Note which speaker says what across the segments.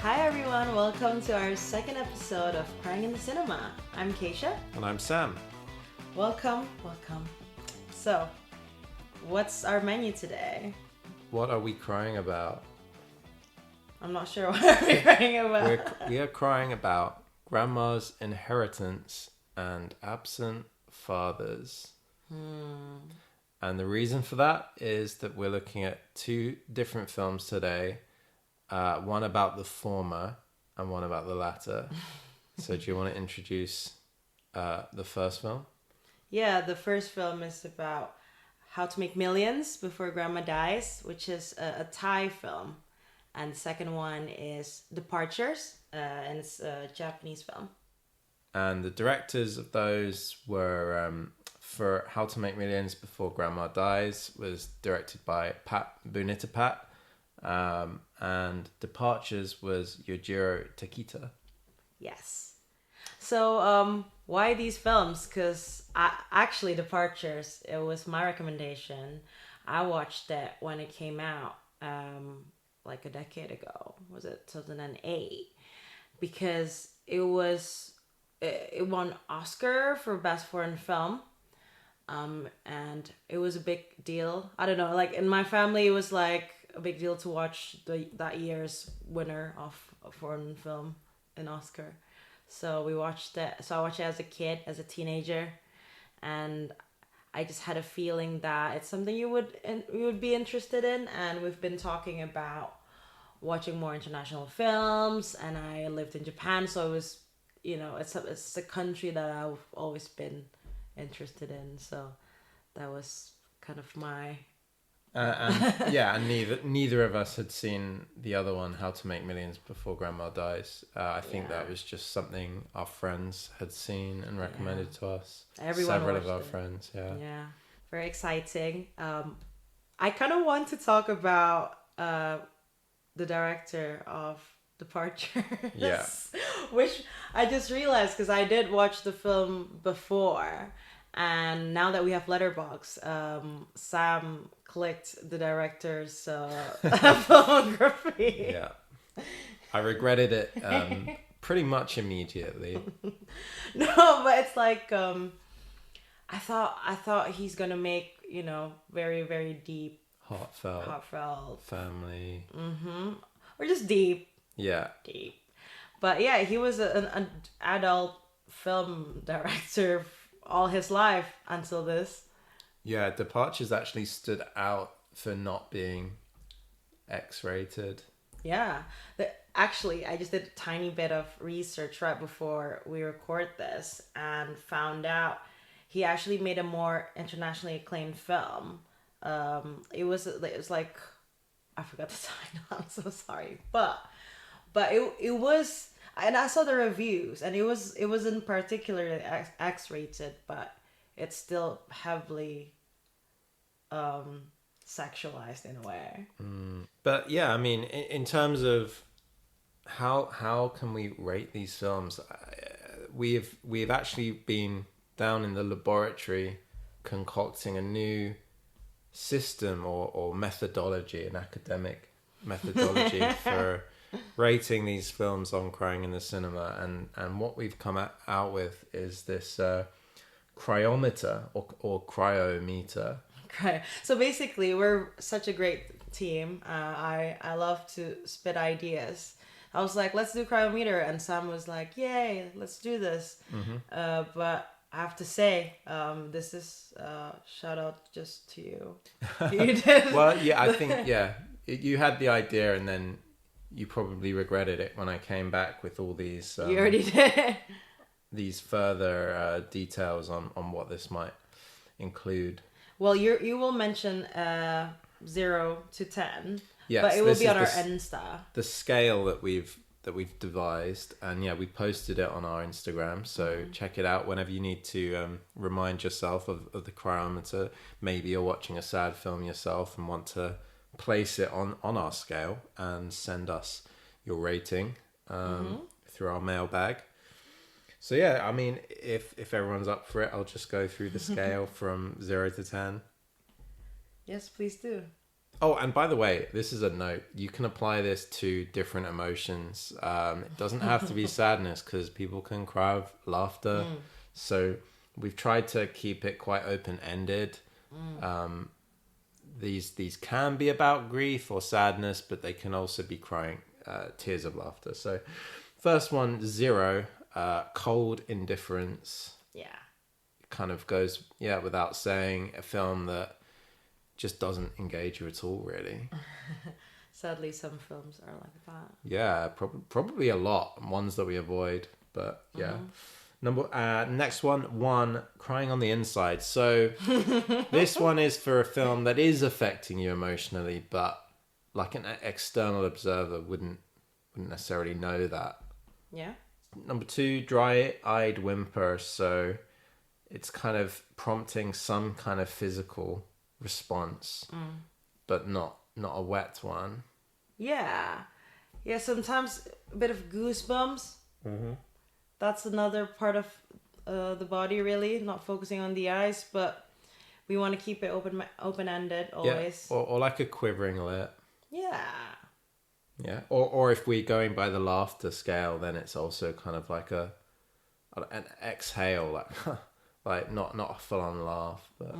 Speaker 1: Hi everyone, welcome to our second episode of Crying in the Cinema. I'm Keshia.
Speaker 2: And I'm Sam.
Speaker 1: Welcome. So, what's our menu today?
Speaker 2: What are we crying about?
Speaker 1: I'm not sure what we're crying about.
Speaker 2: We are crying about grandma's inheritance and absent fathers. And the reason for that is that we're looking at two different films today. One about the former and one about the latter. So do you want to introduce the first film?
Speaker 1: Yeah, the first film is about how to make millions before grandma dies, which is a Thai film. And the second one is Departures, and it's a Japanese film.
Speaker 2: And the directors of those were, for How to Make Millions Before Grandma Dies, was directed by Pat Bunitapat. And Departures was Yojiro Takita.
Speaker 1: Yes. So, why these films? Because actually, Departures, it was my recommendation. I watched it when it came out, like a decade ago. Was it 2008? Because it won Oscar for Best Foreign Film. And it was a big deal. I don't know, like in my family, it was like a big deal to watch that year's winner of a foreign film, an Oscar. So we watched it. So I watched it as a kid, as a teenager, and I just had a feeling that it's something you would be interested in. And we've been talking about watching more international films. And I lived in Japan, so it was, it's a country that I've always been interested in. So that was kind of my.
Speaker 2: And neither of us had seen the other one, How to Make Millions Before Grandma Dies. I think that was just something our friends had seen and recommended to us. Several of our friends,
Speaker 1: Yeah, very exciting. I kind of want to talk about the director of Departures.
Speaker 2: Yeah.
Speaker 1: Which I just realized because I did watch the film before. And now that we have Letterboxd, Sam clicked the director's filmography.
Speaker 2: Yeah. I regretted it pretty much immediately.
Speaker 1: No, but it's like I thought he's gonna make, very, very deep,
Speaker 2: heartfelt family.
Speaker 1: Or just deep.
Speaker 2: Yeah.
Speaker 1: Deep. But yeah, he was an adult film director all his life until this.
Speaker 2: Yeah, Departures actually stood out for not being X-rated.
Speaker 1: Yeah. Actually, I just did a tiny bit of research right before we record this and found out he actually made a more internationally acclaimed film. It was like, I forgot the title. I'm so sorry. But it was, and I saw the reviews, and it wasn't particularly X-rated, but it's still heavily sexualized in a way.
Speaker 2: But yeah, I mean, in terms of how can we rate these films, we've actually been down in the laboratory concocting a new system or methodology, an academic methodology for rating these films on Crying in the Cinema, and what we've come out with is this cryometer or cryometer.
Speaker 1: Okay, so basically we're such a great team. I love to spit ideas. I was like, let's do cryometer, and Sam was like, yay, let's do this. But I have to say, this is shout out just to you. You did.
Speaker 2: Well, yeah, I think you had the idea, and then you probably regretted it when I came back with all these.
Speaker 1: You already did.
Speaker 2: These further details on what this might include.
Speaker 1: Well, you will mention 0 to 10,
Speaker 2: yes,
Speaker 1: but it will be on our Insta.
Speaker 2: The scale that we've devised, and we posted it on our Instagram. So check it out whenever you need to remind yourself of the cryometer. Maybe you're watching a sad film yourself and want to place it on our scale and send us your rating through our mailbag. So yeah, I mean, if everyone's up for it, I'll just go through the scale from 0 to 10.
Speaker 1: Yes, please do.
Speaker 2: Oh, and by the way, this is a note. You can apply this to different emotions. It doesn't have to be sadness, because people can cry with laughter. So we've tried to keep it quite open-ended. These can be about grief or sadness, but they can also be crying tears of laughter. So first one, 0, cold indifference.
Speaker 1: Yeah.
Speaker 2: Kind of goes without saying, a film that just doesn't engage you at all, really.
Speaker 1: Sadly, some films are like that.
Speaker 2: Yeah, probably a lot. Ones that we avoid, but yeah. Next one, crying on the inside. So this one is for a film that is affecting you emotionally, but like an external observer wouldn't necessarily know that.
Speaker 1: Yeah.
Speaker 2: Number 2, dry-eyed whimper. So it's kind of prompting some kind of physical response, but not a wet one.
Speaker 1: Yeah. Sometimes a bit of goosebumps. That's another part of the body, really, not focusing on the eyes, but we want to keep it open-ended always.
Speaker 2: Yeah. Or like a quivering lip.
Speaker 1: Yeah.
Speaker 2: Or if we're going by the laughter scale, then it's also kind of like an exhale, like like not a full-on laugh, but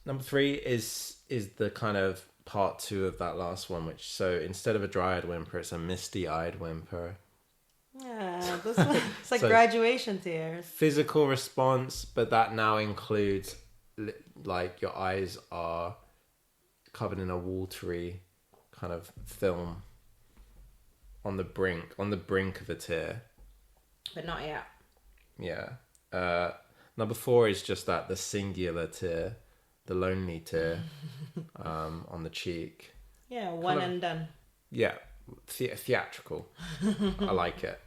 Speaker 2: number 3 is the kind of part 2 of that last one, which, so instead of a dry-eyed whimper, it's a misty-eyed whimper.
Speaker 1: Yeah, it's like
Speaker 2: So,
Speaker 1: graduation tears.
Speaker 2: Physical response, but that now includes like your eyes are covered in a watery kind of film on the brink of a tear.
Speaker 1: But not yet.
Speaker 2: Yeah. Number 4 is just the singular tear, the lonely tear on the cheek.
Speaker 1: Yeah, one and done.
Speaker 2: Yeah, theatrical. I like it.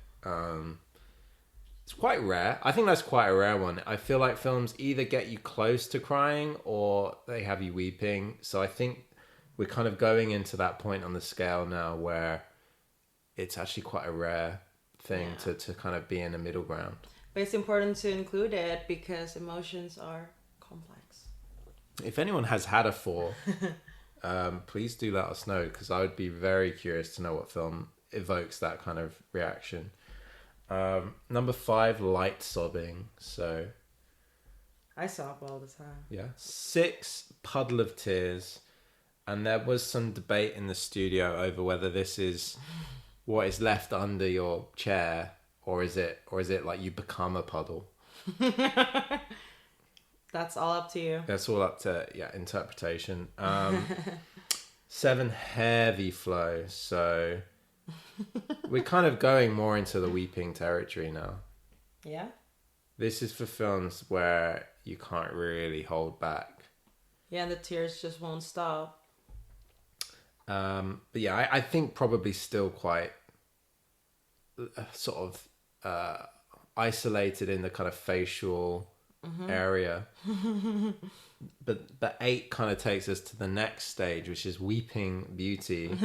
Speaker 2: It's quite rare. I think that's quite a rare one. I feel like films either get you close to crying or they have you weeping. So I think we're kind of going into that point on the scale now where it's actually quite a rare thing to kind of be in a middle ground.
Speaker 1: But it's important to include it because emotions are complex.
Speaker 2: If anyone has had a 4, please do let us know, because I would be very curious to know what film evokes that kind of reaction. Number 5, light sobbing. So
Speaker 1: I sob all the time.
Speaker 2: Yeah. 6, puddle of tears. And there was some debate in the studio over whether this is what is left under your chair, or is it like you become a puddle.
Speaker 1: That's all up to you.
Speaker 2: That's all up to interpretation. 7, heavy flow. So we're kind of going more into the weeping territory now.
Speaker 1: Yeah.
Speaker 2: This is for films where you can't really hold back.
Speaker 1: Yeah, and the tears just won't stop.
Speaker 2: But yeah, I think probably still quite sort of isolated in the kind of facial area. But 8 kind of takes us to the next stage, which is weeping beauty.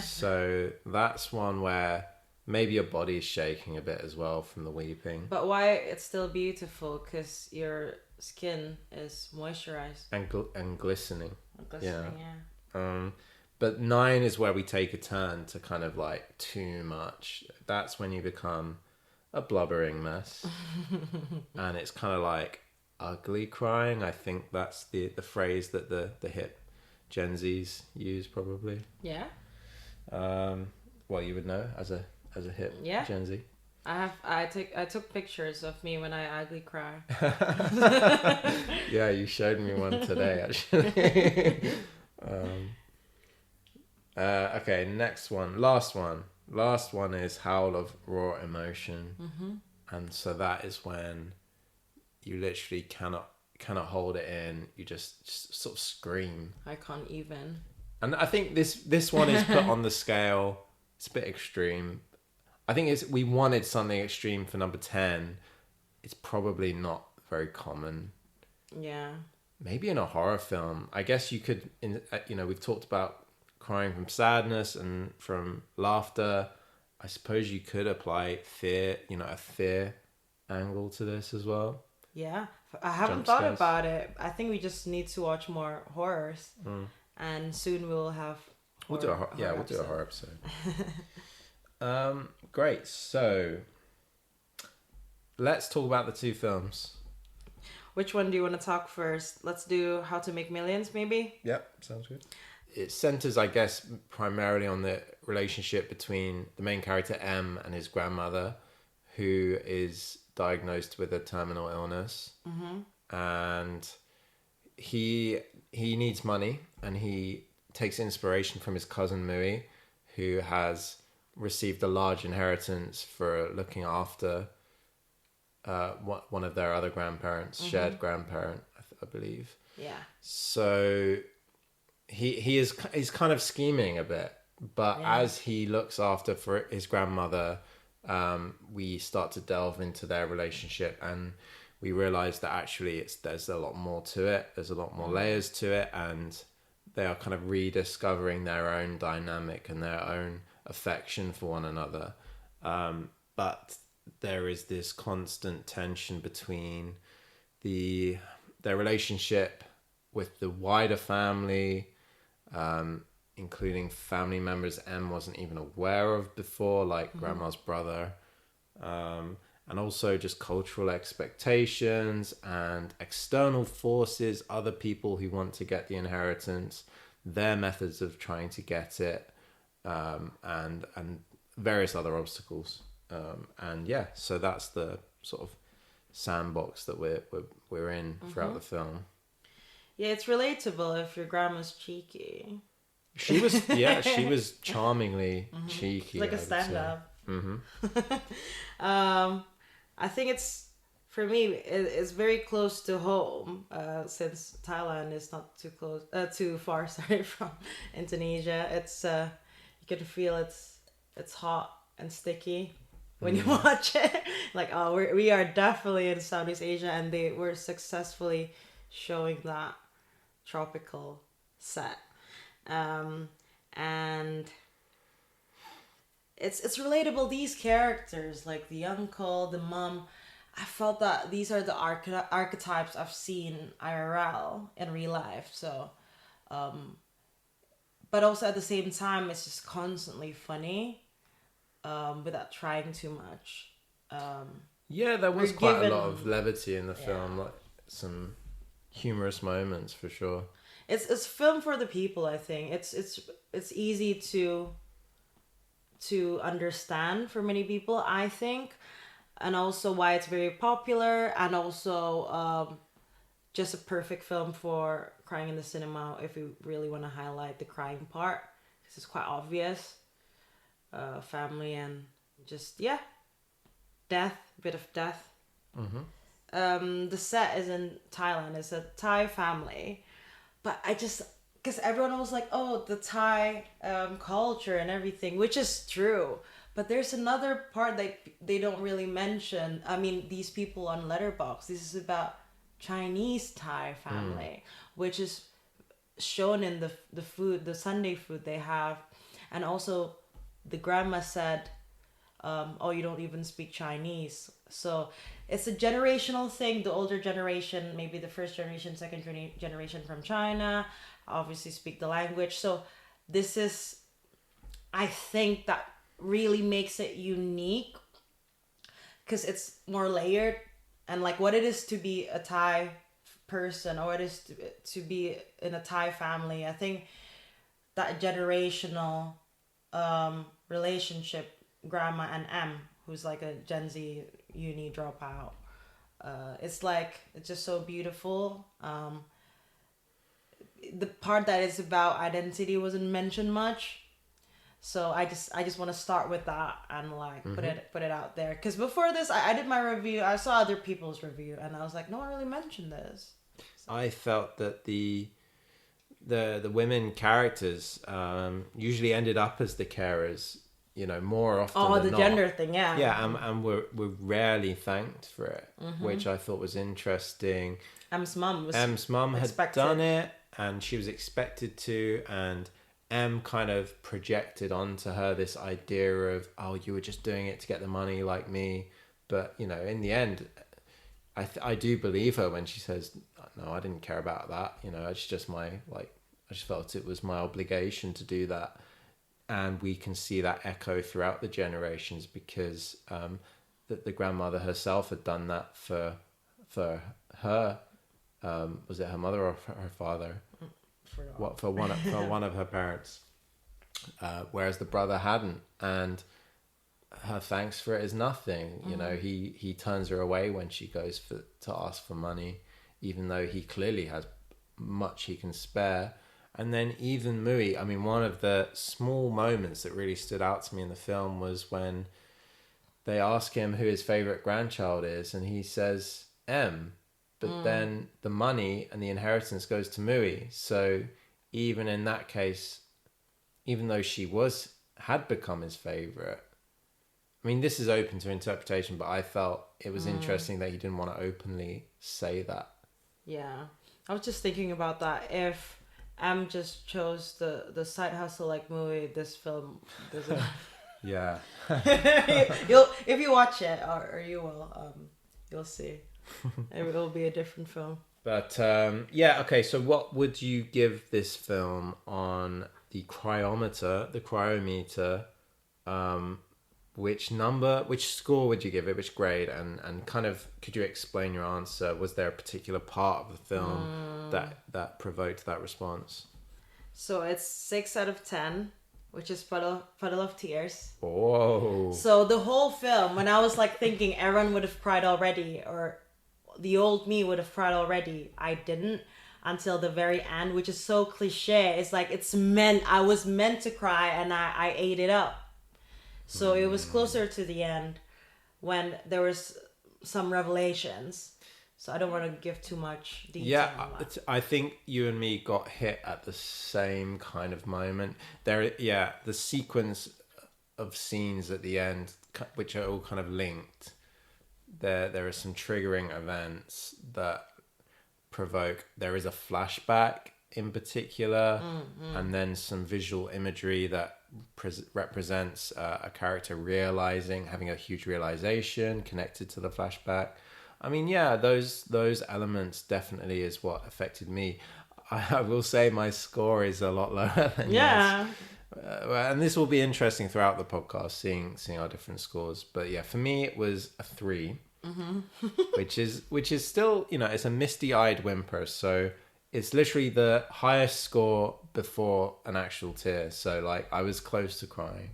Speaker 2: So that's one where maybe your body is shaking a bit as well from the weeping.
Speaker 1: But why it's still beautiful? Because your skin is moisturized.
Speaker 2: And glistening.
Speaker 1: Glistening, yeah.
Speaker 2: But 9 is where we take a turn to kind of like too much. That's when you become a blubbering mess. And it's kind of like ugly crying. I think that's the phrase that the hip Gen Zs use probably.
Speaker 1: Yeah.
Speaker 2: Well, you would know as a hip Gen Z.
Speaker 1: I took pictures of me when I ugly cry.
Speaker 2: Yeah, you showed me one today actually. Okay, next one. Last one is howl of raw emotion. And so that is when you literally cannot hold it in. You just sort of scream.
Speaker 1: I can't even.
Speaker 2: And I think this one is put on the scale. It's a bit extreme. I think we wanted something extreme for number 10. It's probably not very common.
Speaker 1: Yeah. Maybe
Speaker 2: in a horror film. I guess you could, we've talked about crying from sadness and from laughter. I suppose you could apply fear, a fear angle to this as well.
Speaker 1: Yeah. I haven't
Speaker 2: jump
Speaker 1: thought
Speaker 2: scares.
Speaker 1: about it. I think we just need to watch more horrors, and soon we'll have.
Speaker 2: We'll do a we'll do a horror episode. Great. So let's talk about the two films.
Speaker 1: Which one do you want to talk first? Let's do How to Make Millions, maybe.
Speaker 2: Yep, sounds good. It centers, I guess, primarily on the relationship between the main character M and his grandmother, who is diagnosed with a terminal illness, and he needs money, and he takes inspiration from his cousin Mui, who has received a large inheritance for looking after one of their other grandparents, shared grandparent, I believe.
Speaker 1: Yeah.
Speaker 2: So he's kind of scheming a bit, but as he looks after for his grandmother, we start to delve into their relationship, and we realize that actually there's a lot more to it. There's a lot more layers to it, and they are kind of rediscovering their own dynamic and their own affection for one another. But there is this constant tension between their relationship with the wider family, including family members M wasn't even aware of before, like grandma's brother, and also just cultural expectations and external forces, other people who want to get the inheritance, their methods of trying to get it, and various other obstacles. And yeah, so that's the sort of sandbox that we're in throughout the film.
Speaker 1: Yeah, it's relatable if your grandma's cheeky.
Speaker 2: She was charmingly cheeky.
Speaker 1: Like a stand-up. I think it's, for me, it's very close to home, since Thailand is not too far, sorry, from Indonesia. It's you can feel it's hot and sticky when you watch it. Like, oh, we are definitely in Southeast Asia, and they were successfully showing that tropical set, and it's relatable. These characters, like the uncle, the mom, I felt that these are the archetypes I've seen IRL in real life. So, but also at the same time, it's just constantly funny, without trying too much.
Speaker 2: Yeah, there was quite a lot of levity in the film, like some humorous moments for sure.
Speaker 1: It's film for the people. I think it's easy to understand for many people, I think, and also why it's very popular, and also just a perfect film for crying in the cinema if you really want to highlight the crying part, because it's quite obvious. Family and just death, a bit of death. The set is in Thailand. It's a Thai family, but because everyone was like, oh, the Thai culture and everything, which is true, but there's another part that they don't really mention. I mean, these people on Letterboxd, this is about Chinese Thai family, which is shown in the food, the Sunday food they have. And also the grandma said, oh, you don't even speak Chinese. So it's a generational thing. The older generation, maybe the first generation, second generation from China, obviously speak the language. So this is, I think, that really makes it unique, because it's more layered, and like what it is to be a Thai person, or it is to be in a Thai family. I think that generational relationship, grandma and M, who's like a Gen Z uni dropout, it's just so beautiful. The part that is about identity wasn't mentioned much, so I just want to start with that and like put it out there, because before this I did my review, I saw other people's review, and I was like, no one really mentioned this. So. I
Speaker 2: felt that the women characters usually ended up as the carers, more often than
Speaker 1: the
Speaker 2: not.
Speaker 1: gender thing,
Speaker 2: and we're rarely thanked for it, which I thought was interesting.
Speaker 1: M's mum
Speaker 2: had done it, and she was expected to, and M kind of projected onto her this idea of, oh, you were just doing it to get the money like me. But in the end, I do believe her when she says, no, I didn't care about that. It's just I just felt it was my obligation to do that. And we can see that echo throughout the generations because the grandmother herself had done that for her. Was it her mother or her father? For one of her parents. Whereas the brother hadn't, and her thanks for it is nothing. He turns her away when she goes to ask for money, even though he clearly has much he can spare. And then even Mui, I mean, one of the small moments that really stood out to me in the film was when they ask him who his favorite grandchild is, and he says M, but then the money and the inheritance goes to Mui. So even in that case, even though she had become his favorite, I mean, this is open to interpretation, but I felt it was interesting that he didn't want to openly say that.
Speaker 1: Yeah, I was just thinking about that. If M just chose the side hustle like Mui, this film doesn't.
Speaker 2: Yeah.
Speaker 1: If you watch it, or you will, you'll see. It will be a different film.
Speaker 2: But okay. So, what would you give this film on the cryometer, the cryometer? Which score would you give it? Which grade? And kind of, could you explain your answer? Was there a particular part of the film that provoked that response?
Speaker 1: So it's 6 out of 10, which is puddle of tears.
Speaker 2: Oh.
Speaker 1: So the whole film, when I was thinking everyone would have cried already, or the old me would have cried already, I didn't until the very end, which is so cliche. It's I was meant to cry, and I ate it up. So it was closer to the end when there was some revelations. So I don't want to give too much detail.
Speaker 2: Yeah, I think you and me got hit at the same kind of moment. The sequence of scenes at the end, which are all kind of linked. There are some triggering events that provoke. There is a flashback in particular, and then some visual imagery that represents a character having a huge realization connected to the flashback. I mean, yeah, those elements definitely is what affected me. I will say my score is a lot lower than yours. And this will be interesting throughout the podcast, seeing our different scores. But yeah, for me it was a 3, which is still, it's a misty-eyed whimper. So it's literally the highest score before an actual tear. So I was close to crying,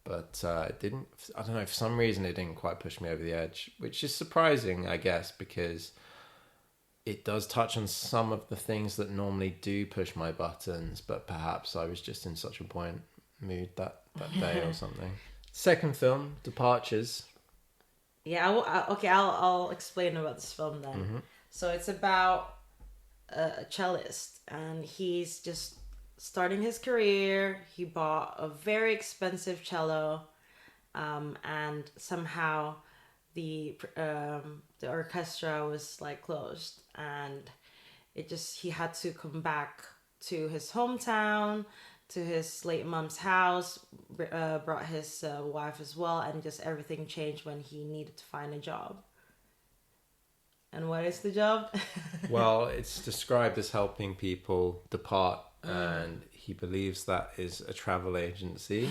Speaker 2: but it didn't. I don't know, for some reason it didn't quite push me over the edge, which is surprising, I guess, because it does touch on some of the things that normally do push my buttons. But perhaps I was just in such a buoyant mood that day or something. Second film, Departures.
Speaker 1: Yeah. I'll explain about this film then. Mm-hmm. So it's about a cellist, and he's just starting his career. He bought a very expensive cello, and somehow the orchestra was closed, and he had to come back to his hometown, to his late mom's house, brought his wife as well, and just everything changed when he needed to find a job. And what is the job?
Speaker 2: Well, it's described as helping people depart, and he believes that is a travel agency.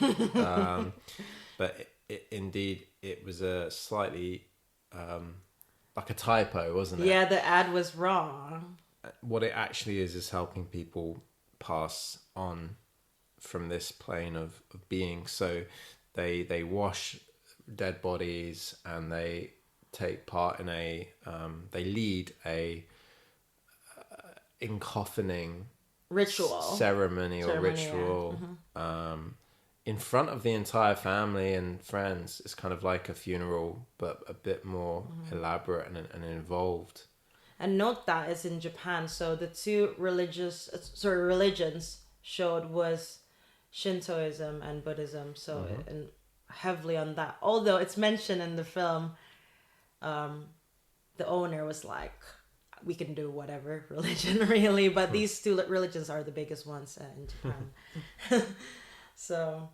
Speaker 2: But indeed, it was a slightly like a typo, wasn't it?
Speaker 1: Yeah, the ad was wrong.
Speaker 2: What it actually is helping people pass on from this plane of being. So they wash dead bodies, and they take part in they lead a encoffining
Speaker 1: ritual
Speaker 2: ceremony or ritual, yeah. In front of the entire family and friends. It's kind of like a funeral, but a bit more elaborate and involved.
Speaker 1: And note that it's in Japan, so the two religions showed was Shintoism and Buddhism, so and heavily on that. Although it's mentioned in the film, the owner was like, we can do whatever religion really, but these two religions are the biggest ones in Japan. So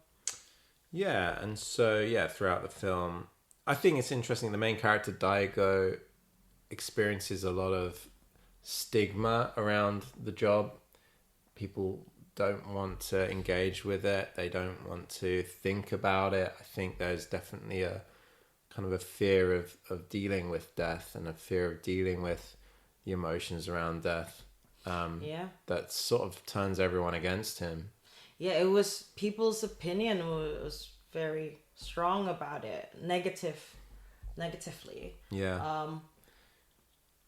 Speaker 2: yeah, and so throughout the film, I think it's interesting, the main character Daigo, experiences a lot of stigma around the job. People don't want to engage with it. They don't want to think about it. I think there's definitely a kind of a fear of dealing with death and a fear of dealing with the emotions around death. That sort of turns everyone against him.
Speaker 1: Yeah, it was people's opinion was very strong about it, negatively.
Speaker 2: Yeah.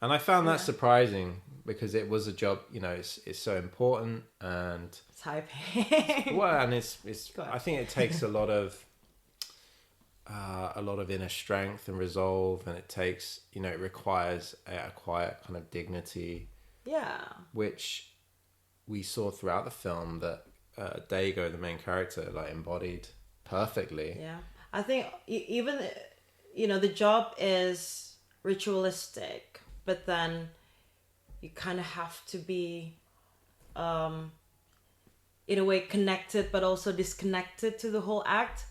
Speaker 2: And I found that surprising because it was a job, you know, it's so important and
Speaker 1: it's high paying.
Speaker 2: Well, and it's I think it takes a lot of inner strength and resolve, and it takes, you know, it requires a quiet kind of dignity.
Speaker 1: Yeah.
Speaker 2: Which we saw throughout the film that Dago, the main character, like embodied perfectly.
Speaker 1: Yeah. I think even, you know, the job is ritualistic, but then you kind of have to be, in a way, connected, but also disconnected to the whole act.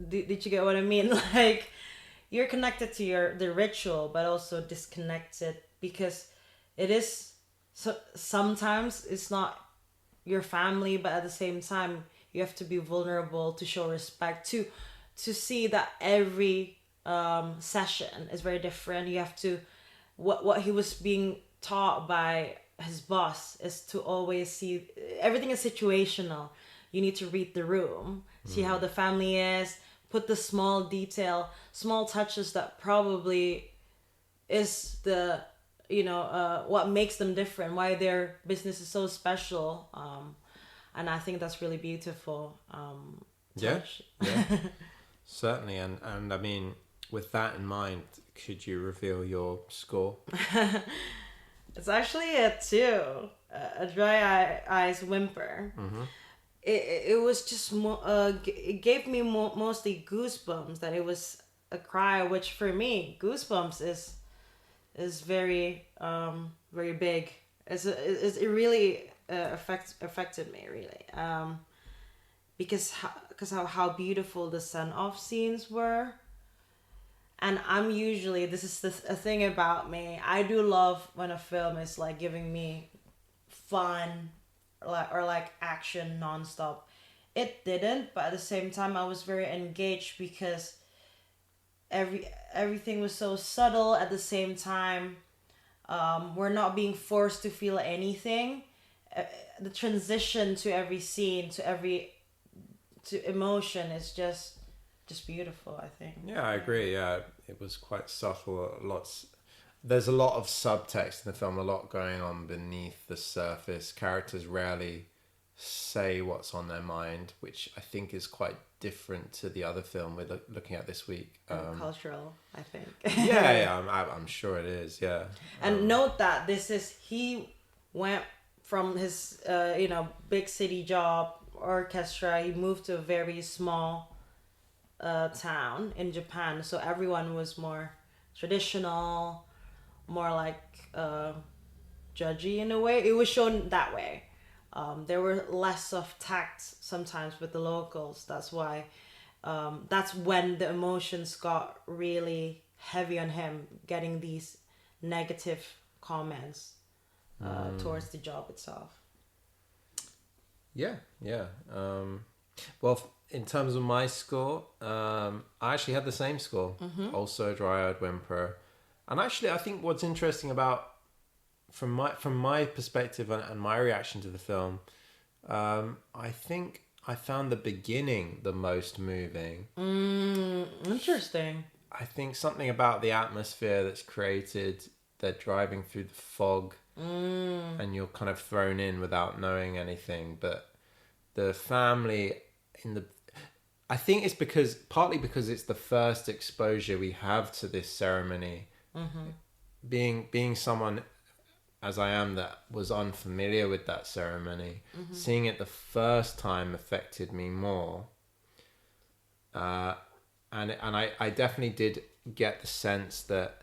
Speaker 1: Did you get what I mean? Like, you're connected to the ritual, but also disconnected because it is. So sometimes it's not your family, but at the same time you have to be vulnerable to show respect, to see that every session is very different. You have to what he was being taught by his boss is to always see everything is situational. You need to read the room, see how the family is, put the small touches that probably is the, you know, what makes them different, why their business is so special. And I think that's really beautiful. Touch.
Speaker 2: Yeah. Certainly. And I mean, with that in mind, could you reveal your score?
Speaker 1: It's actually a 2, a dry eyes whimper.
Speaker 2: Mm-hmm.
Speaker 1: It was just it gave me mostly goosebumps. That it was a cry, which for me, goosebumps is very very big. It really affected me really, because how beautiful the send off scenes were. And I'm usually, this is a thing about me, I do love when a film is like giving me fun or like action nonstop. It didn't, but at the same time I was very engaged because everything was so subtle. At the same time, we're not being forced to feel anything. The transition to every scene, to emotion is just beautiful, I think.
Speaker 2: Yeah, I agree. Yeah, it was quite subtle. There's a lot of subtext in the film, a lot going on beneath the surface. Characters rarely say what's on their mind, which I think is quite different to the other film we're looking at this week.
Speaker 1: Cultural, I think.
Speaker 2: yeah, I'm sure it is. Yeah,
Speaker 1: and note that he went from his big city job orchestra. He moved to a very small town in Japan, so everyone was more traditional, more like judgy in a way. It was shown that way. There were less of tact sometimes with the locals. That's why that's when the emotions got really heavy on him, getting these negative comments towards the job itself.
Speaker 2: Yeah. Well, in terms of my score, I actually had the same score. Mm-hmm. Also dry-eyed whimper. And actually, I think what's interesting about, from my perspective and my reaction to the film, I think I found the beginning the most moving.
Speaker 1: Interesting.
Speaker 2: I think something about the atmosphere that's created. They're driving through the fog, and you're kind of thrown in without knowing anything. But the family I think it's partly because it's the first exposure we have to this ceremony. Mm-hmm. Being someone as I am that was unfamiliar with that ceremony, mm-hmm. seeing it the first time affected me more. And I definitely did get the sense that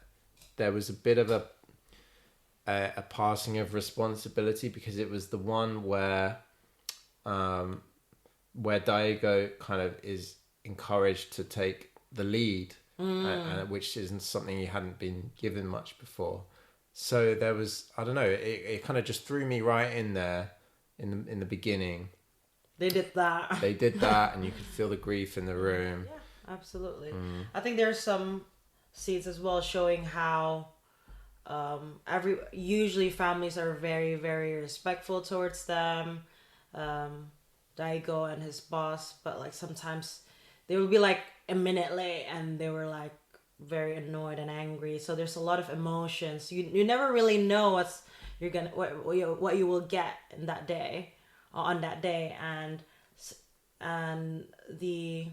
Speaker 2: there was a bit of a passing of responsibility, because it was the one where Daigo kind of is encouraged to take the lead, and which isn't something he hadn't been given much before. So there was, I don't know, it kind of just threw me right in there in the beginning.
Speaker 1: They did that.
Speaker 2: They did that, and you could feel the grief in the room.
Speaker 1: Yeah, absolutely. I think there's some scenes as well showing how usually families are very, very respectful towards them. Daigo and his boss, but like sometimes they would be like a minute late and they were like very annoyed and angry. So there's a lot of emotions. You never really know what you will get in that day or on that day, and the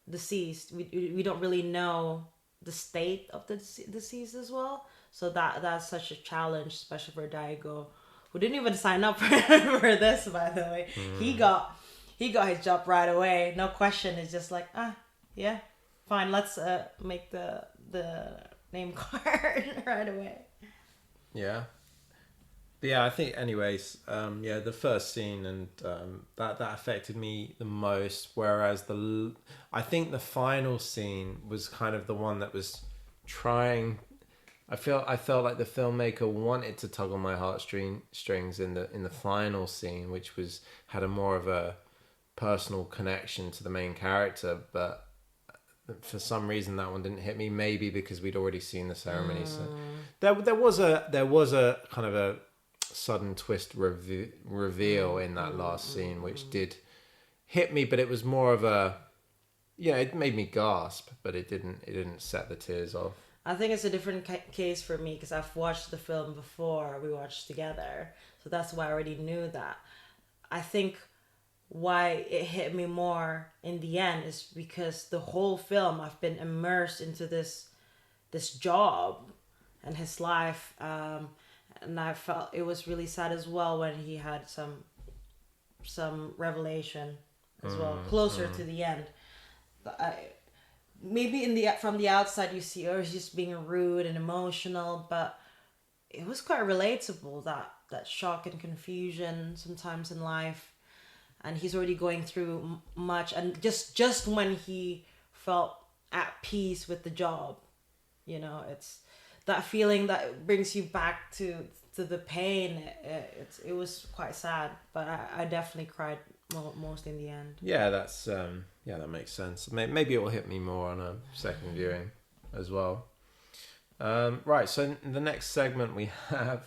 Speaker 1: deceased, we don't really know the state of the deceased as well. So that's such a challenge, especially for Daigo, who didn't even sign up for this, by the way. He got his job right away, no question. It's just like, yeah, fine, let's make the name card right away.
Speaker 2: Yeah. But yeah, I think anyways, the first scene, and that affected me the most, whereas I think the final scene was kind of the one that was trying. I felt like the filmmaker wanted to tug on my heartstrings in the final scene, which had a more of a personal connection to the main character, but for some reason that one didn't hit me. Maybe because we'd already seen the ceremony. So there was a kind of a sudden twist reveal in that last scene, which did hit me, but it was more of a, it made me gasp, but it didn't set the tears off.
Speaker 1: I think it's a different case for me because I've watched the film before we watched together, so that's why I already knew that. I think why it hit me more in the end is because the whole film I've been immersed into this job and his life, and I felt it was really sad as well when he had some revelation as well, closer to the end. Maybe from the outside you see, he's just being rude and emotional, but it was quite relatable, that shock and confusion sometimes in life. And he's already going through much, and just when he felt at peace with the job, it's that feeling that brings you back to the pain. It was quite sad, but I definitely cried most in the end.
Speaker 2: Yeah, that's that makes sense. Maybe it will hit me more on a second viewing as well. Right, so in the next segment we have,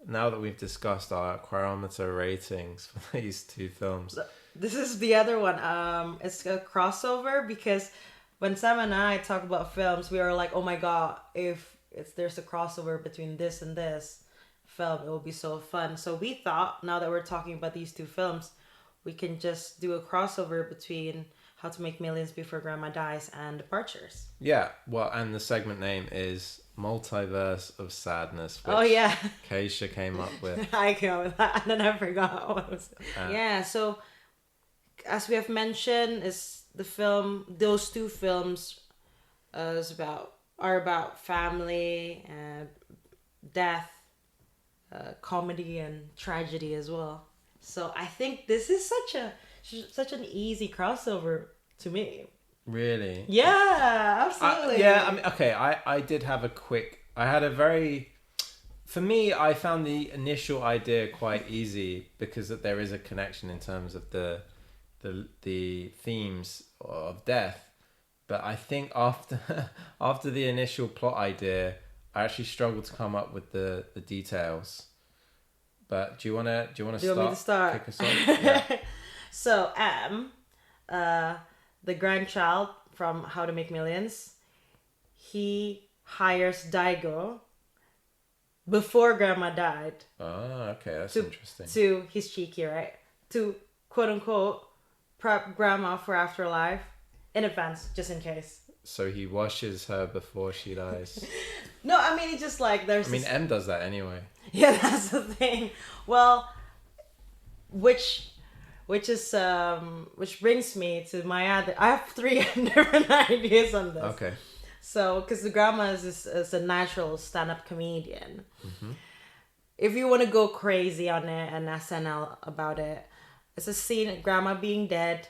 Speaker 2: now that we've discussed our Queerometer ratings for these two films.
Speaker 1: This is the other one. It's a crossover, because when Sam and I talk about films, we are like, oh my god, if there's a crossover between this and this film, it will be so fun. So we thought, now that we're talking about these two films, we can just do a crossover between How to Make Millions Before Grandma Dies and Departures.
Speaker 2: Yeah, well, and the segment name is Multiverse of Sadness, which Keshia came up with.
Speaker 1: I came up with that, and then I forgot what it was. So as we have mentioned, those two films are about family and death, comedy and tragedy as well. So I think this is such an easy crossover to me.
Speaker 2: Really?
Speaker 1: Yeah, absolutely.
Speaker 2: I did have for me, I found the initial idea quite easy, because that there is a connection in terms of the themes of death. But I think after the initial plot idea, I actually struggled to come up with the details. But do you want to
Speaker 1: want me to start?
Speaker 2: Kick us off? Yeah.
Speaker 1: So the grandchild from How to Make Millions, he hires Daigo before Grandma died.
Speaker 2: Oh, okay, that's interesting.
Speaker 1: He's cheeky, right? To quote unquote prep Grandma for afterlife in advance, just in case.
Speaker 2: So he washes her before she dies.
Speaker 1: No, I mean, it's just like there's.
Speaker 2: M does that anyway.
Speaker 1: Yeah, that's the thing. Well, which brings me to my other. I have 3 different ideas on this.
Speaker 2: Okay.
Speaker 1: So, because the grandma is a natural stand-up comedian. Mm-hmm. If you want to go crazy on it and SNL about it, it's a scene of grandma being dead.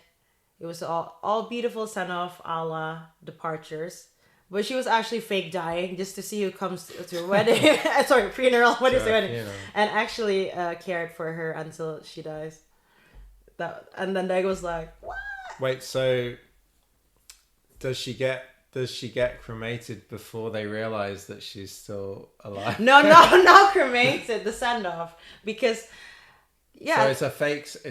Speaker 1: It was all beautiful send off a la departures. But she was actually fake dying just to see who comes to her wedding. Sorry, funeral. What is the wedding? And actually cared for her until she dies. And then Daigo was like, what?
Speaker 2: Wait, so does she get cremated before they realize that she's still alive?
Speaker 1: No, not cremated. The send off, because
Speaker 2: so it's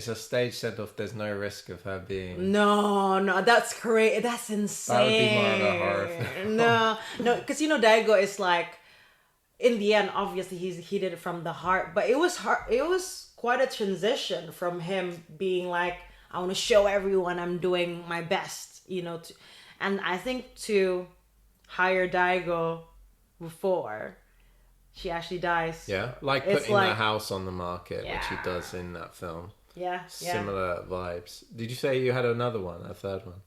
Speaker 2: a stage send off. There's no risk of her being.
Speaker 1: No, that's crazy. That's insane.
Speaker 2: That would be more of a horror film.
Speaker 1: No, because Daigo is like, in the end, obviously he did it from the heart, but it was hard. It was quite a transition from him being like, I want to show everyone I'm doing my best, and I think to hire Daigo before she actually dies.
Speaker 2: Yeah, like putting that house on the market, which he does in that film.
Speaker 1: Yeah.
Speaker 2: Similar vibes. Did you say you had another one, a third one?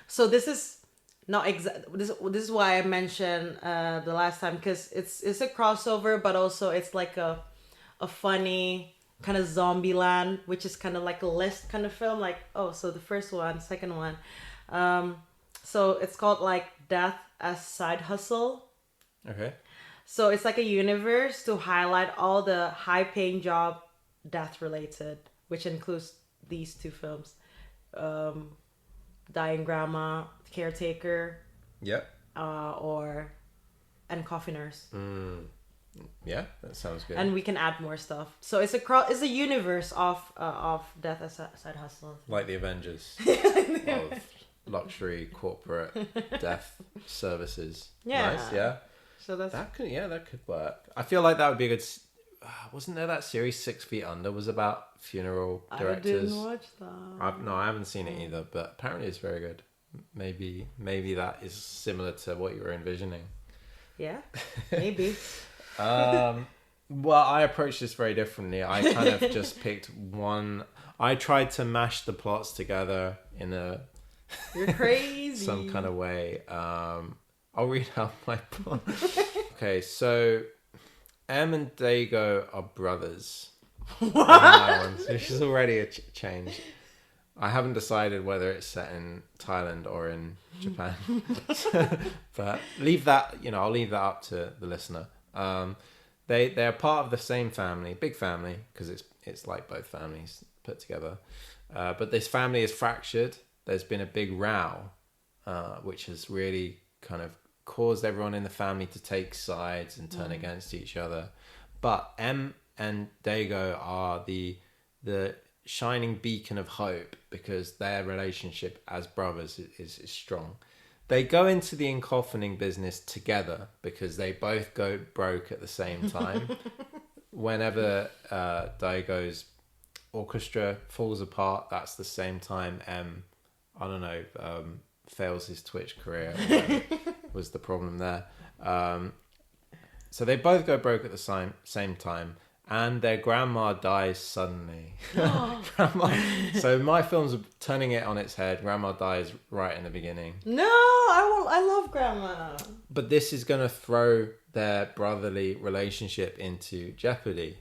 Speaker 1: So this is not exact. This is why I mentioned the last time, because it's a crossover, but also it's like a funny kind of zombie land, which is kind of like a list kind of film. Like, so the first one, second one. So it's called like Death as Side Hustle.
Speaker 2: Okay.
Speaker 1: So it's like a universe to highlight all the high-paying job death-related, which includes these two films. Dying Grandma, Caretaker.
Speaker 2: Yep.
Speaker 1: And Coffiners.
Speaker 2: Yeah, that sounds good.
Speaker 1: And we can add more stuff. So it's a universe of Death as Side Hustle.
Speaker 2: Like the Avengers. Of luxury corporate death services.
Speaker 1: Yeah.
Speaker 2: Nice, yeah.
Speaker 1: So
Speaker 2: that could work. I feel like that would be a good. Wasn't there that series 6 Feet Under was about funeral directors?
Speaker 1: I didn't watch that.
Speaker 2: I haven't seen it either, but apparently it's very good. Maybe that is similar to what you were envisioning.
Speaker 1: Yeah, maybe.
Speaker 2: Well, I approached this very differently. I kind of just picked one. I tried to mash the plots together in a.
Speaker 1: You're crazy.
Speaker 2: some kind of way. I'll read out my plot. Okay, so Em and Daigo are brothers.
Speaker 1: What?
Speaker 2: Which is already a change. I haven't decided whether it's set in Thailand or in Japan. But leave that, I'll leave that up to the listener. They're part of the same family, big family, because it's like both families put together. But this family is fractured. There's been a big row, which has really kind of caused everyone in the family to take sides and turn against each other. But Em and Daigo are the shining beacon of hope because their relationship as brothers is strong. They go into the encoffining business together because they both go broke at the same time. Whenever Daigo's orchestra falls apart, that's the same time Em, fails his Twitch career. Was the problem there. So they both go broke at the same time. And their grandma dies suddenly. So my film's turning it on its head. Grandma dies right in the beginning.
Speaker 1: No, I love Grandma.
Speaker 2: But this is going to throw their brotherly relationship into jeopardy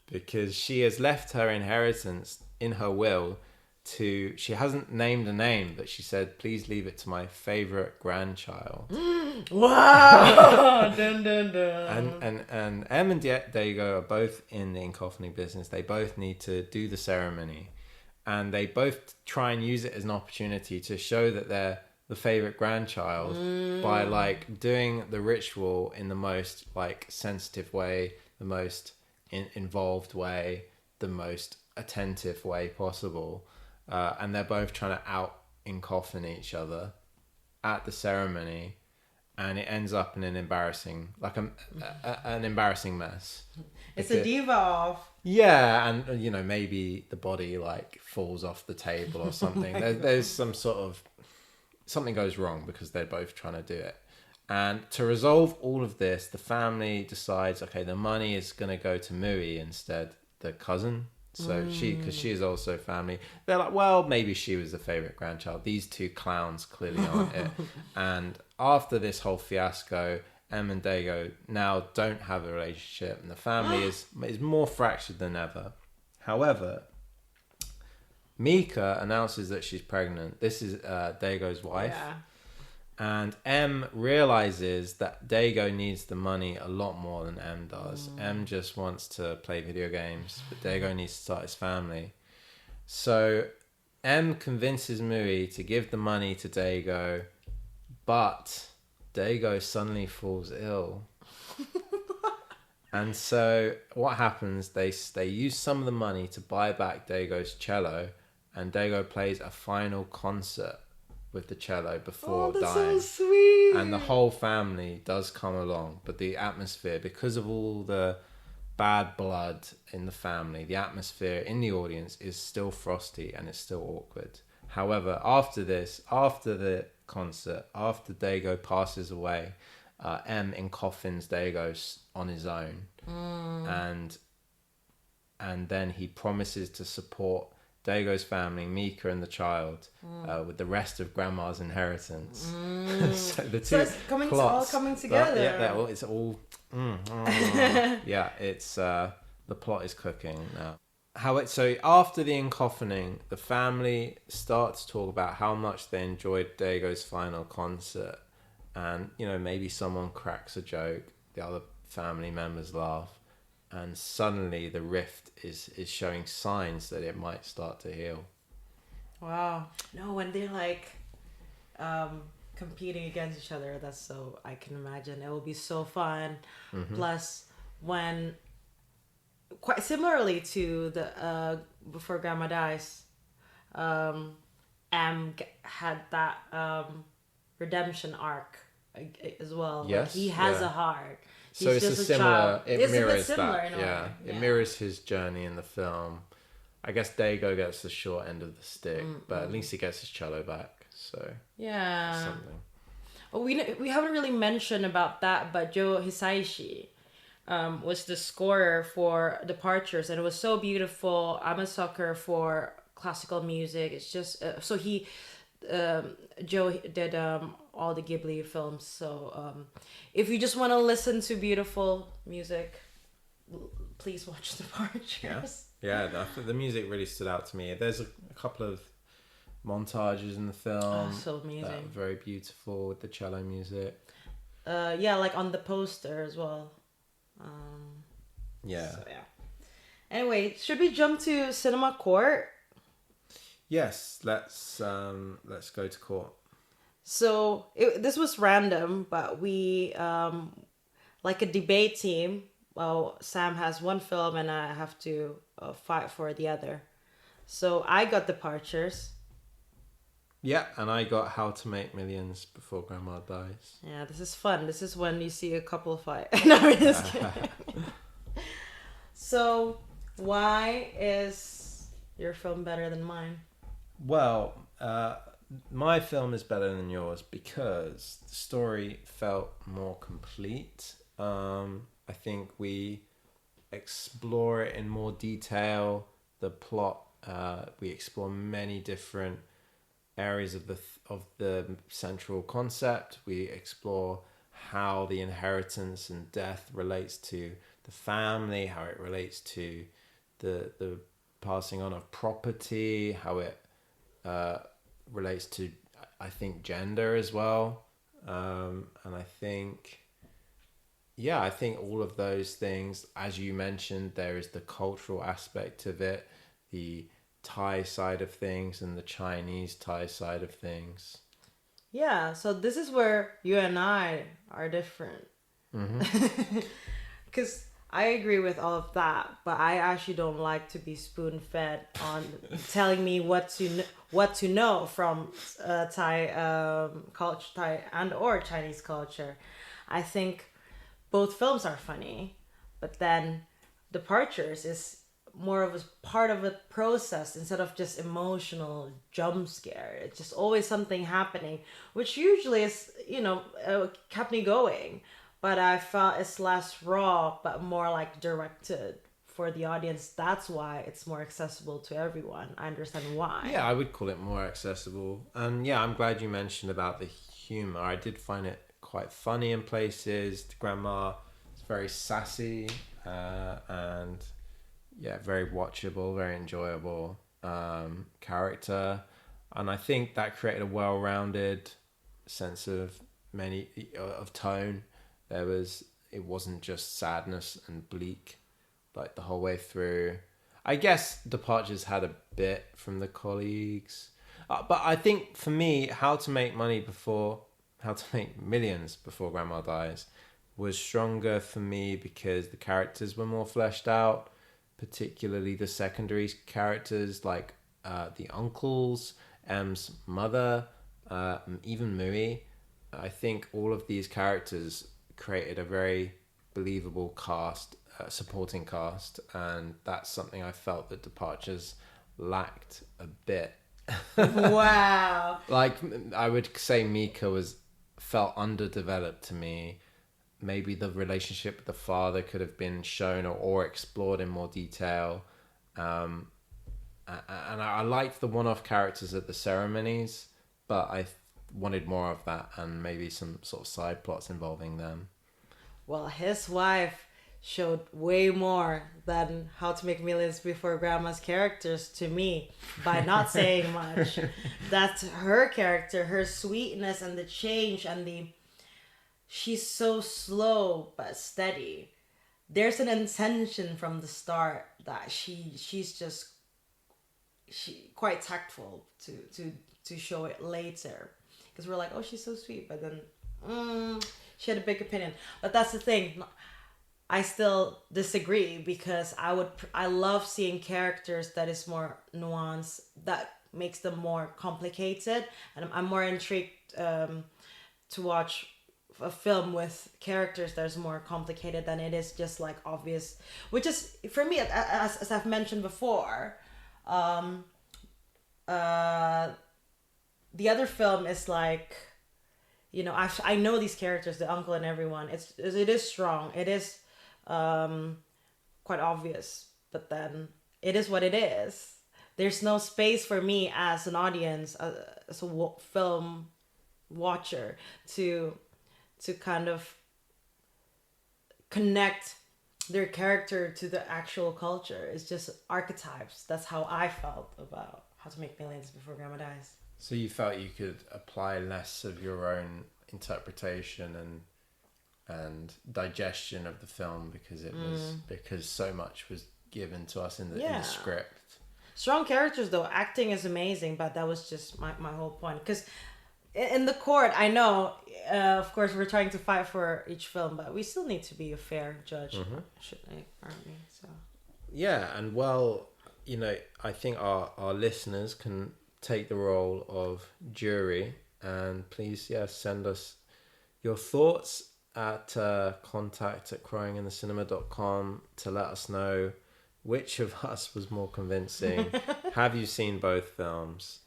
Speaker 2: because she has left her inheritance in her will she hasn't named a name, but she said, please leave it to my favorite grandchild.
Speaker 1: Wow! Dun, dun, dun.
Speaker 2: And Em and Daigo are both in the encoffining business. They both need to do the ceremony. And they both try and use it as an opportunity to show that they're the favorite grandchild by like doing the ritual in the most like sensitive way, the most involved way, the most attentive way possible. And they're both trying to out-encoffin each other at the ceremony, and it ends up in an embarrassing, like an embarrassing mess.
Speaker 1: It's a diva off.
Speaker 2: Yeah, and maybe the body like falls off the table or something. There's some sort of something goes wrong because they're both trying to do it. And to resolve all of this, the family decides, okay, the money is going to go to Mui instead, the cousin. So because she is also family, they're like, well, maybe she was the favorite grandchild. These two clowns clearly aren't it. And after this whole fiasco, Em and Daigo now don't have a relationship, and the family is more fractured than ever. However, Mika announces that she's pregnant. This is Dago's wife.
Speaker 1: Yeah.
Speaker 2: And M realizes that Dago needs the money a lot more than M does. M just wants to play video games, but Dago needs to start his family. So M convinces Mui to give the money to Dago, but Dago suddenly falls ill. And so what happens, they use some of the money to buy back Dago's cello, and Dago plays a final concert with the cello before dying.
Speaker 1: So sweet.
Speaker 2: And the whole family does come along, but the atmosphere, because of all the bad blood in the family, the atmosphere in the audience is still frosty and it's still awkward. However, after the concert, after Dago passes away, M coffins Dago on his own, and then he promises to support Dago's family, Mika and the child, with the rest of Grandma's inheritance. So the two
Speaker 1: it's
Speaker 2: plots,
Speaker 1: all coming together.
Speaker 2: It's all. Yeah, it's the plot is cooking now. So after the encoffining, the family start to talk about how much they enjoyed Dago's final concert, and maybe someone cracks a joke, the other family members laugh. And suddenly the rift is showing signs that it might start to heal.
Speaker 1: Wow. No, when they're like competing against each other, that's so, I can imagine. It will be so fun. Mm-hmm. Plus, when, quite similarly to the Before Grandma Dies, M had that redemption arc as well.
Speaker 2: Yes.
Speaker 1: Like, he has a heart.
Speaker 2: So it's a similar. It mirrors that.
Speaker 1: Yeah,
Speaker 2: it mirrors his journey in the film. I guess Dago gets the short end of the stick, but at least he gets his cello back. So something.
Speaker 1: Well, we haven't really mentioned about that, but Joe Hisaishi was the scorer for Departures, and it was so beautiful. I'm a sucker for classical music. It's just so he. Joe did all the Ghibli films, so if you just want to listen to beautiful music, please watch Departures.
Speaker 2: Yeah, the music really stood out to me. There's a couple of montages in the film.
Speaker 1: So amazing.
Speaker 2: That are very beautiful with the cello music.
Speaker 1: Like on the poster as well. So, yeah. Anyway, should we jump to Cinema Court?
Speaker 2: Yes, let's go to court.
Speaker 1: So this was random, but we like a debate team. Well, Sam has one film and I have to fight for the other. So I got Departures.
Speaker 2: Yeah, and I got How to Make Millions Before Grandma Dies.
Speaker 1: Yeah, this is fun. This is when you see a couple fight. No, I'm just kidding. So why is your film better than mine?
Speaker 2: Well, my film is better than yours because the story felt more complete. I think we explore it in more detail. The plot, we explore many different areas of the central concept. We explore how the inheritance and death relates to the family, how it relates to the passing on of property, how it relates to, I think, gender as well. And I think all of those things, as you mentioned, there is the cultural aspect of it, the Thai side of things and the Chinese Thai side of things.
Speaker 1: Yeah, so this is where you and I are different. Because I agree with all of that, but I actually don't like to be spoon-fed on telling me what to know from Thai culture, Thai and or Chinese culture. I think both films are funny, but then Departures is more of a part of a process instead of just emotional jump scare. It's just always something happening, which usually is kept me going. But I felt it's less raw, but more like directed for the audience. That's why it's more accessible to everyone. I understand why.
Speaker 2: Yeah, I would call it more accessible. And yeah, I'm glad you mentioned about the humor. I did find it quite funny in places. The grandma is very sassy and yeah, very watchable, very enjoyable. character, and I think that created a well-rounded sense of tone. It wasn't just sadness and bleak like the whole way through. I guess departures had a bit from the colleagues, but I think for me, How to Make Millions Before Grandma Dies was stronger for me because the characters were more fleshed out, particularly the secondary characters like the uncles, M's mother, even Mui. I think all of these characters created a very believable cast, supporting cast, and that's something I felt that Departures lacked a bit.
Speaker 1: Wow.
Speaker 2: Like, I would say Mika felt underdeveloped to me. Maybe the relationship with the father could have been shown or explored in more detail. And I liked the one-off characters at the ceremonies, but I wanted more of that and maybe some sort of side plots involving them.
Speaker 1: Well, his wife showed way more than How to Make Millions Before Grandma's characters to me by not saying much. That's her character, her sweetness and the change and she's so slow but steady. There's an intention from the start that she's quite tactful to show it later, because we're like, oh, she's so sweet, but then she had a big opinion. But that's the thing, I still disagree, because I love seeing characters that is more nuanced, that makes them more complicated, and I'm more intrigued to watch a film with characters that is more complicated than it is just like obvious, which is for me, as I've mentioned before, the other film is like, you know, I know these characters, the uncle and everyone. It is strong. It is quite obvious, but then it is what it is. There's no space for me as an audience, as a film watcher, to kind of connect their character to the actual culture. It's just archetypes. That's how I felt about How to Make Millions Before Grandma Dies.
Speaker 2: So you felt you could apply less of your own interpretation and digestion of the film because so much was given to us in the script.
Speaker 1: Strong characters though, acting is amazing, but that was just my whole point. Because in the court, I know, of course, we're trying to fight for each film, but we still need to be a fair judge, aren't we? So
Speaker 2: yeah, and well, you know, I think our listeners can take the role of jury, and please, send us your thoughts at contact@cryinginthecinema.com to let us know which of us was more convincing. Have you seen both films?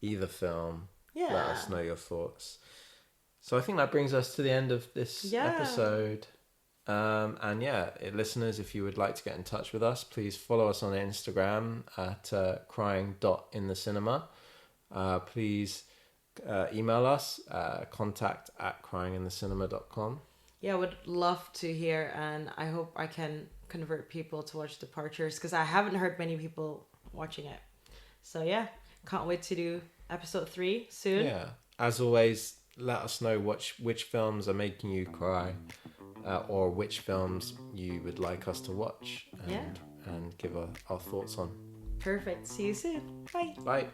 Speaker 2: Either film?
Speaker 1: Yeah.
Speaker 2: Let us know your thoughts. So I think that brings us to the end of this episode. And listeners, if you would like to get in touch with us, please follow us on Instagram at crying.inthecinema. Please email us, contact@cryinginthecinema.com.
Speaker 1: Yeah, I would love to hear, and I hope I can convert people to watch Departures, because I haven't heard many people watching it. So yeah, can't wait to do episode 3 soon.
Speaker 2: Yeah, as always, let us know which films are making you cry, or which films you would like us to watch and give our thoughts on.
Speaker 1: Perfect. See you soon. Bye.
Speaker 2: Bye.